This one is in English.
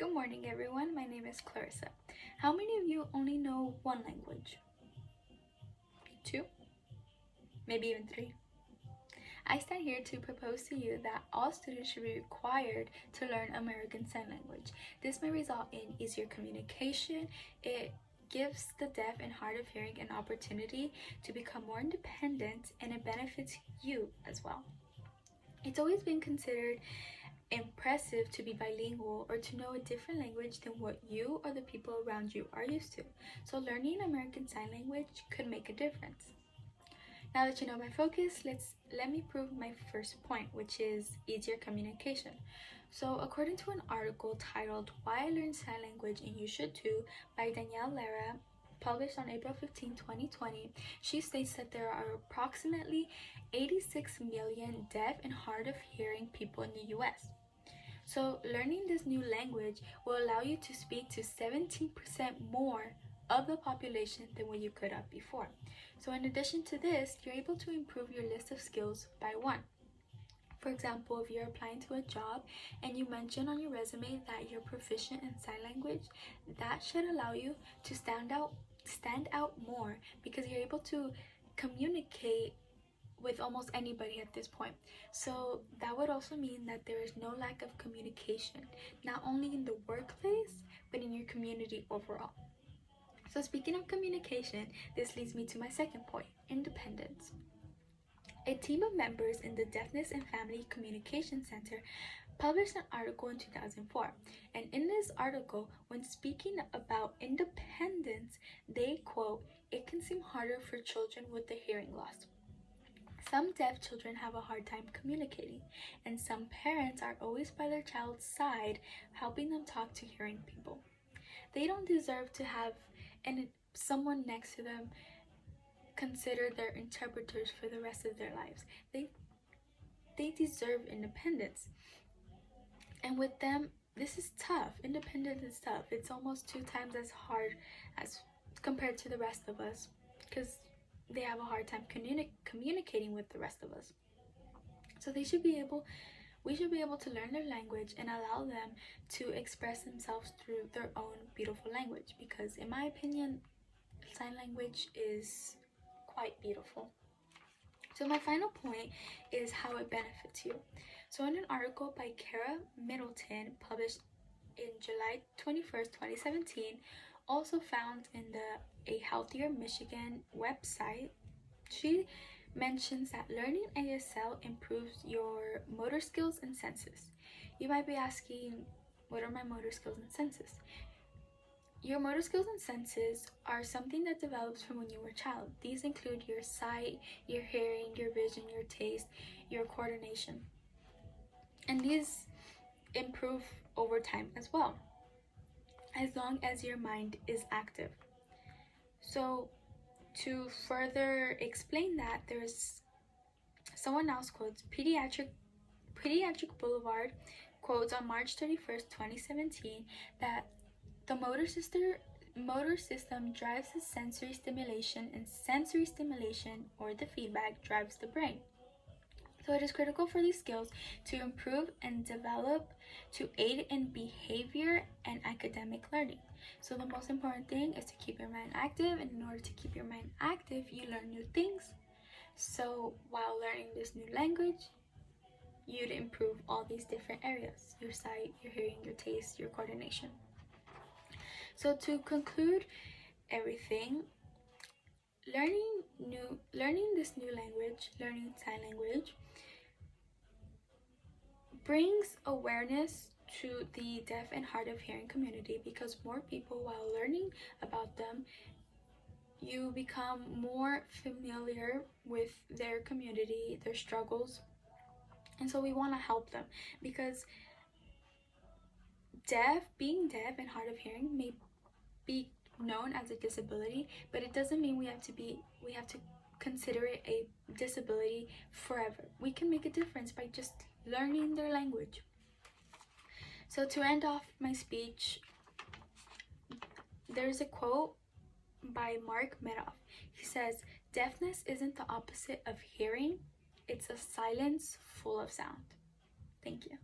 Good morning, everyone. My name is Clarissa. How many of you only know one language? Two? Maybe even three? I stand here to propose to you that all students should be required to learn American Sign Language. This may result in easier communication. It gives the deaf and hard of hearing an opportunity to become more independent, and it benefits you as well. It's always been considered impressive to be bilingual or to know a different language than what you or the people around you are used to. So learning American Sign Language could make a difference. Now that you know my focus, let me prove my first point, which is easier communication. So according to an article titled Why I Learned Sign Language and You Should Too by Danielle Lara, published on April 15, 2020, she states that there are approximately 86 million deaf and hard of hearing people in the US. So learning this new language will allow you to speak to 17% more of the population than what you could have before. So in addition to this, you're able to improve your list of skills by one. For example, if you're applying to a job and you mention on your resume that you're proficient in sign language, that should allow you to stand out more because you're able to communicate with almost anybody at this point. So that would also mean that there is no lack of communication, not only in the workplace, but in your community overall. So speaking of communication, this leads me to my second point, independence. A team of members in the Deafness and Family Communication Center published an article in 2004. And in this article, when speaking about independence, they quote, "It can seem harder for children with a hearing loss. Some deaf children have a hard time communicating, and some parents are always by their child's side, helping them talk to hearing people. They don't deserve to have someone next to them consider their interpreters for the rest of their lives. They deserve independence. And with them, this is tough. Independence is tough. It's almost 2 times as hard as compared to the rest of us, because they have a hard time communicating with the rest of us. So we should be able to learn their language and allow them to express themselves through their own beautiful language, because in my opinion, sign language is quite beautiful. So my final point is how it benefits you. So in an article by Kara Middleton, published in July 21st, 2017, also found in the A Healthier Michigan website, she mentions that learning ASL improves your motor skills and senses. You might be asking, what are my motor skills and senses? Your motor skills and senses are something that develops from when you were a child. These include your sight, your hearing, your vision, your taste, your coordination. And these improve over time as well, as long as your mind is active. So to further explain that, there's someone else quotes Pediatric Boulevard quotes on March 31st, 2017, that the motor system drives the sensory stimulation, and sensory stimulation, or the feedback, drives the brain. So it is critical for these skills to improve and develop to aid in behavior and academic learning. So the most important thing is to keep your mind active, and in order to keep your mind active, you learn new things. So while learning this new language, you'd improve all these different areas: your sight, your hearing, your taste, your coordination. So to conclude everything, learning this new language, learning sign language, brings awareness to the deaf and hard of hearing community, because more people, while learning about them, you become more familiar with their community, their struggles, and so we want to help them, because being deaf and hard of hearing may be known as a disability, but it doesn't mean we have to consider it a disability forever. We can make a difference by just learning their language. So to end off my speech, there's a quote by Mark Medoff. He says, "Deafness isn't the opposite of hearing, it's a silence full of sound." Thank you.